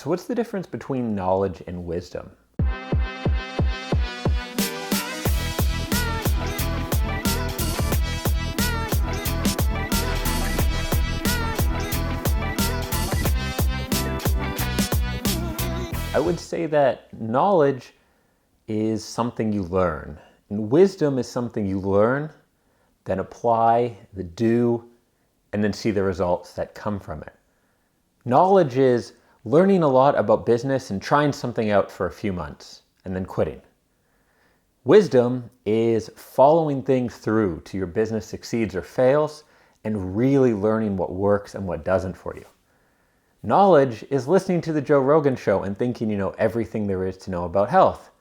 So what's the difference between knowledge and wisdom? I would say that knowledge is something you learn, and wisdom is something you learn, then apply, the do, and then see the results that come from it. Knowledge is learning a lot about business and trying something out for a few months and then quitting. Wisdom is following things through till your business succeeds or fails and really learning what works and what doesn't for you. Knowledge is listening to the Joe Rogan show and thinking you know everything there is to know about health.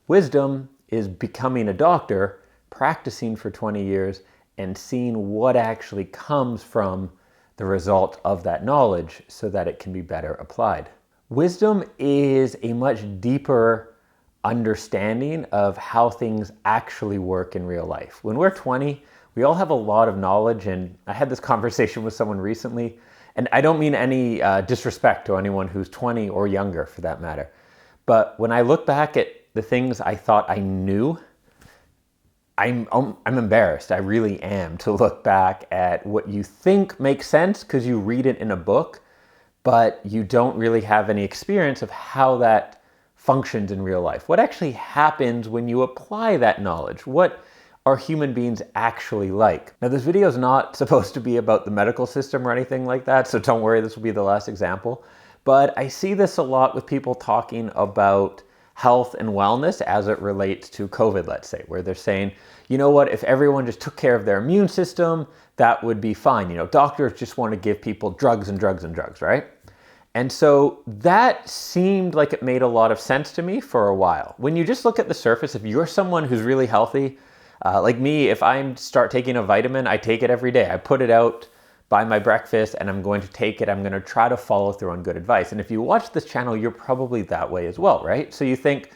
Wisdom is becoming a doctor, practicing for 20 years, and seeing what actually comes from the result of that knowledge so that it can be better applied. Wisdom is a much deeper understanding of how things actually work in real life. When we're 20, we all have a lot of knowledge, and I had this conversation with someone recently, and I don't mean any disrespect to anyone who's 20 or younger for that matter. But when I look back at the things I thought I knew, I'm embarrassed. I really am to look back at what you think makes sense because you read it in a book, but you don't really have any experience of how that functions in real life. What actually happens when you apply that knowledge? What are human beings actually like? Now, this video is not supposed to be about the medical system or anything like that, so don't worry, this will be the last example. But I see this a lot with people talking about health and wellness as it relates to COVID, let's say, where they're saying, you know what, if everyone just took care of their immune system, that would be fine. You know, doctors just want to give people drugs and drugs and drugs, right? And so that seemed like it made a lot of sense to me for a while. When you just look at the surface, if you're someone who's really healthy, like me, if I start taking a vitamin, I take it every day. I put it out by my breakfast and I'm going to take it. I'm going to try to follow through on good advice. And if you watch this channel, you're probably that way as well, right? So you think,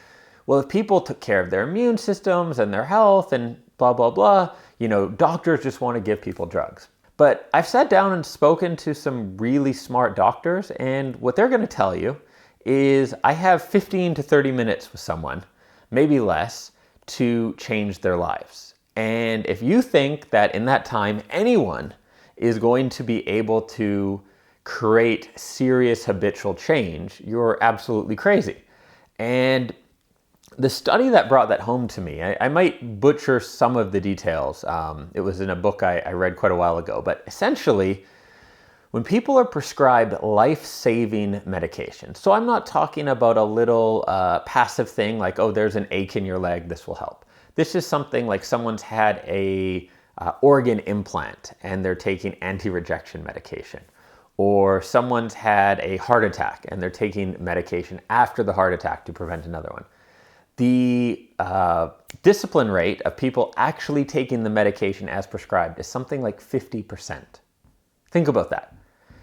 well, if people took care of their immune systems and their health and blah, blah, blah, you know, doctors just want to give people drugs. But I've sat down and spoken to some really smart doctors, and what they're going to tell you is I have 15 to 30 minutes with someone, maybe less, to change their lives. And if you think that in that time, anyone is going to be able to create serious habitual change, you're absolutely crazy. And the study that brought that home to me, I might butcher some of the details. It was in a book I read quite a while ago, but essentially, when people are prescribed life-saving medication, so I'm not talking about a little passive thing like, oh, there's an ache in your leg, this will help. This is something like someone's had a organ implant and they're taking anti-rejection medication, or someone's had a heart attack and they're taking medication after the heart attack to prevent another one. The discipline rate of people actually taking the medication as prescribed is something like 50%. Think about that.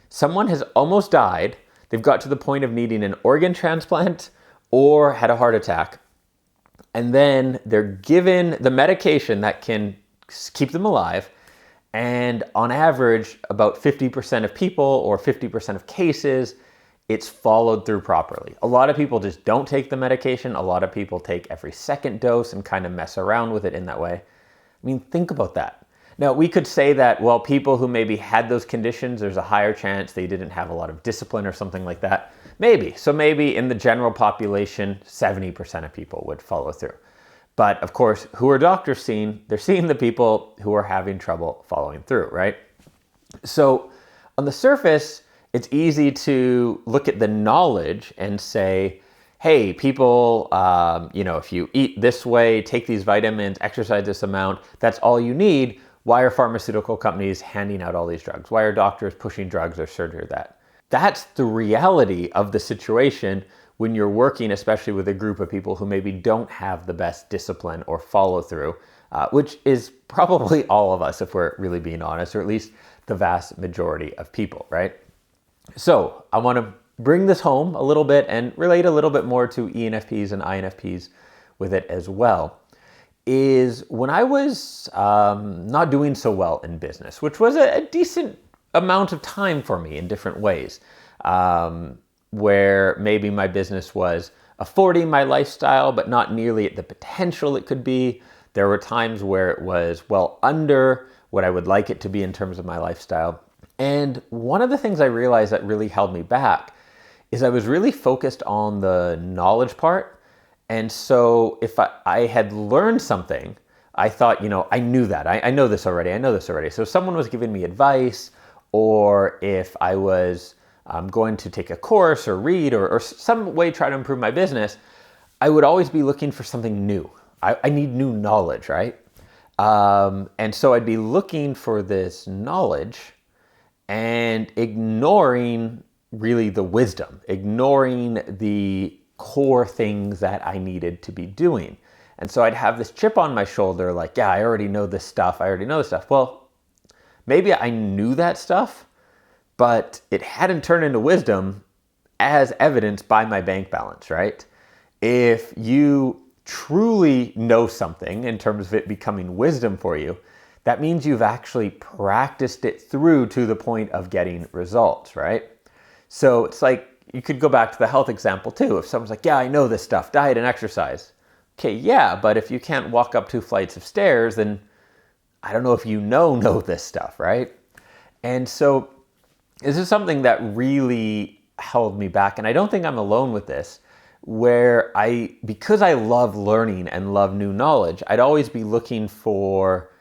Someone has almost died, they've got to the point of needing an organ transplant or had a heart attack, and then they're given the medication that can keep them alive, and on average, about 50% of people or 50% of cases, it's followed through properly. A lot of people just don't take the medication. A lot of people take every second dose and kind of mess around with it in that way. I mean, think about that. Now, we could say that, well, people who maybe had those conditions, there's a higher chance they didn't have a lot of discipline or something like that. Maybe. So maybe in the general population, 70% of people would follow through. But of course, who are doctors seeing? They're seeing the people who are having trouble following through, right? So on the surface, it's easy to look at the knowledge and say, hey, people, if you eat this way, take these vitamins, exercise this amount, that's all you need. Why are pharmaceutical companies handing out all these drugs? Why are doctors pushing drugs or surgery that? That's the reality of the situation when you're working, especially with a group of people who maybe don't have the best discipline or follow through, which is probably all of us if we're really being honest, or at least the vast majority of people, right? So I want to bring this home a little bit and relate a little bit more to ENFPs and INFPs with it as well. Is when I was not doing so well in business, which was a decent amount of time for me in different ways. where maybe my business was affording my lifestyle, but not nearly at the potential it could be. There were times where it was well under what I would like it to be in terms of my lifestyle. And one of the things I realized that really held me back is I was really focused on the knowledge part. And so if I had learned something, I thought, I knew that. I know this already. I know this already. So if someone was giving me advice, or if I was going to take a course or read or some way try to improve my business, I would always be looking for something new. I need new knowledge, right? And so I'd be looking for this knowledge and ignoring really the wisdom, ignoring the core things that I needed to be doing. And so I'd have this chip on my shoulder like, yeah, I already know this stuff. Well, maybe I knew that stuff, but it hadn't turned into wisdom as evidenced by my bank balance, right? If you truly know something in terms of it becoming wisdom for you, that means you've actually practiced it through to the point of getting results, right? So it's like, you could go back to the health example too. If someone's like, yeah, I know this stuff, diet and exercise. Okay, yeah, but if you can't walk up 2 flights of stairs, then I don't know if you know this stuff, right? And so this is something that really held me back. And I don't think I'm alone with this, where because I love learning and love new knowledge, I'd always be looking for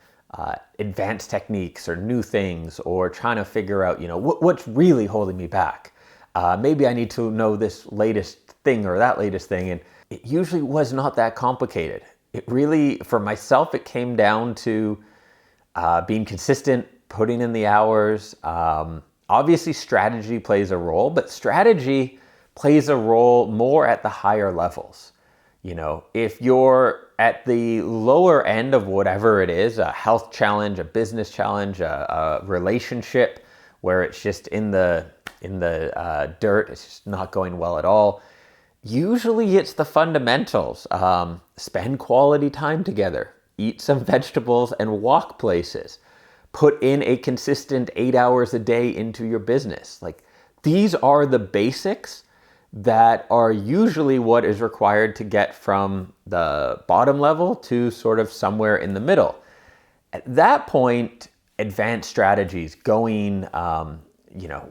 advanced techniques or new things, or trying to figure out, what's really holding me back. Maybe I need to know this latest thing or that latest thing. And it usually was not that complicated. It really, for myself, it came down to being consistent, putting in the hours. Obviously, strategy plays a role, but strategy plays a role more at the higher levels. If you're at the lower end of whatever it is, a health challenge, a business challenge, a relationship where it's just in the dirt, it's just not going well at all, usually it's the fundamentals. Spend quality time together, eat some vegetables and walk places, put in a consistent 8 hours a day into your business. Like, these are the basics that are usually what is required to get from the bottom level to sort of somewhere in the middle. At that point, advanced strategies, going,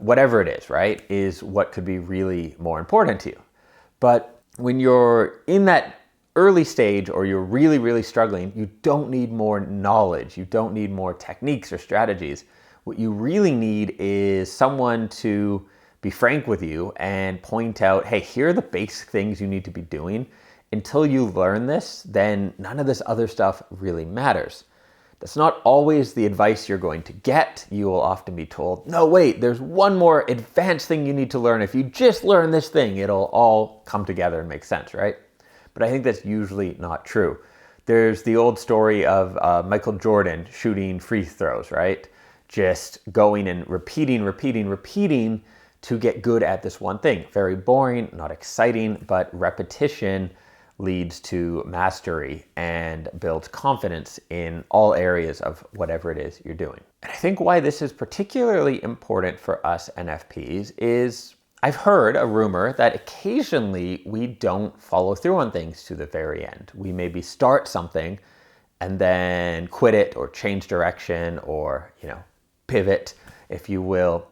whatever it is, right, is what could be really more important to you. But when you're in that early stage, or you're really, really struggling, you don't need more knowledge. You don't need more techniques or strategies. What you really need is someone to be frank with you and point out, hey, here are the basic things you need to be doing. Until you learn this, then none of this other stuff really matters. That's not always the advice you're going to get. You will often be told, no, wait, there's one more advanced thing you need to learn. If you just learn this thing, it'll all come together and make sense, right? But I think that's usually not true. There's the old story of Michael Jordan shooting free throws, right? Just going and repeating to get good at this one thing. Very boring, not exciting, but repetition leads to mastery and builds confidence in all areas of whatever it is you're doing. And I think why this is particularly important for us NFPs is I've heard a rumor that occasionally we don't follow through on things to the very end. We maybe start something and then quit it, or change direction, or, pivot, if you will.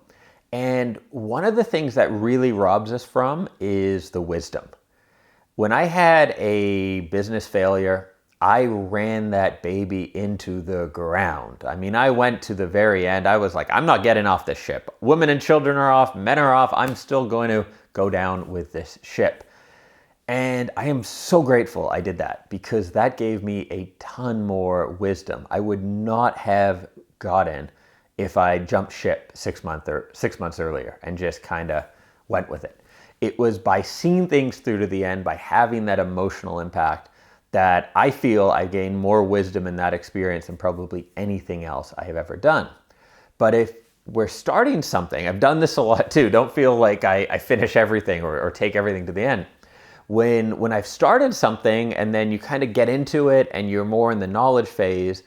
And one of the things that really robs us from is the wisdom. When I had a business failure, I ran that baby into the ground. I mean, I went to the very end. I was like, I'm not getting off this ship. Women and children are off, men are off. I'm still going to go down with this ship. And I am so grateful I did that, because that gave me a ton more wisdom I would not have gotten if I jumped ship 6 months earlier and just kind of went with it. It was by seeing things through to the end, by having that emotional impact, that I feel I gained more wisdom in that experience than probably anything else I have ever done. But if we're starting something, I've done this a lot too, don't feel like I finish everything or take everything to the end. When I've started something and then you kind of get into it and you're more in the knowledge phase,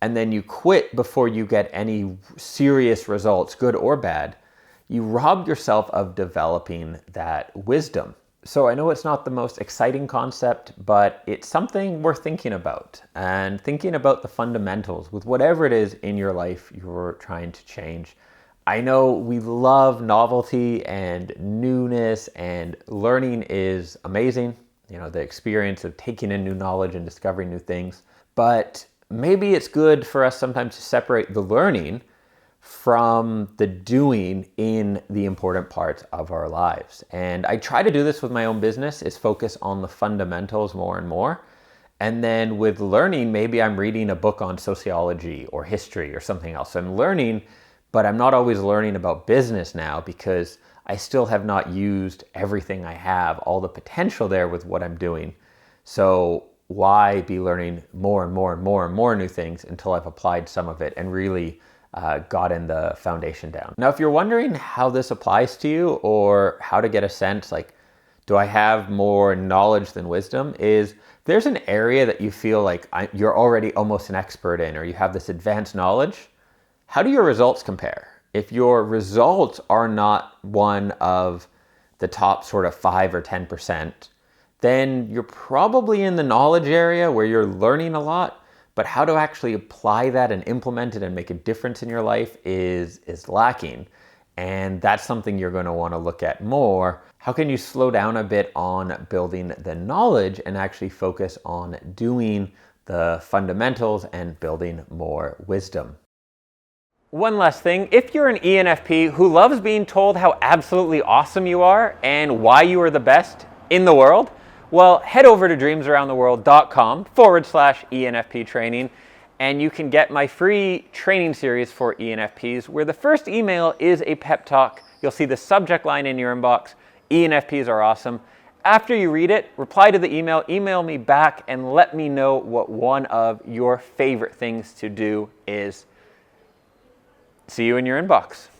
and then you quit before you get any serious results, good or bad, you rob yourself of developing that wisdom. So I know it's not the most exciting concept, but it's something worth thinking about, and thinking about the fundamentals with whatever it is in your life you're trying to change. I know we love novelty and newness, and learning is amazing. You know, the experience of taking in new knowledge and discovering new things. But maybe it's good for us sometimes to separate the learning from the doing in the important parts of our lives. And I try to do this with my own business, is focus on the fundamentals more and more. And then with learning, maybe I'm reading a book on sociology or history or something else. I'm learning, but I'm not always learning about business now because I still have not used everything I have, all the potential there with what I'm doing. So why be learning more and more and more and more new things until I've applied some of it and really gotten the foundation down. Now, if you're wondering how this applies to you, or how to get a sense like, do I have more knowledge than wisdom, is there's an area that you feel like you're already almost an expert in, or you have this advanced knowledge. How do your results compare? If your results are not one of the top sort of 5 or 10%, then you're probably in the knowledge area where you're learning a lot. But how to actually apply that and implement it and make a difference in your life is lacking. And that's something you're going to want to look at more. How can you slow down a bit on building the knowledge and actually focus on doing the fundamentals and building more wisdom? One last thing, if you're an ENFP who loves being told how absolutely awesome you are and why you are the best in the world, well, head over to dreamsaroundtheworld.com/ENFP training, and you can get my free training series for ENFPs, where the first email is a pep talk. You'll see the subject line in your inbox: ENFPs are awesome. After you read it, reply to the email me back, and let me know what one of your favorite things to do is. See you in your inbox.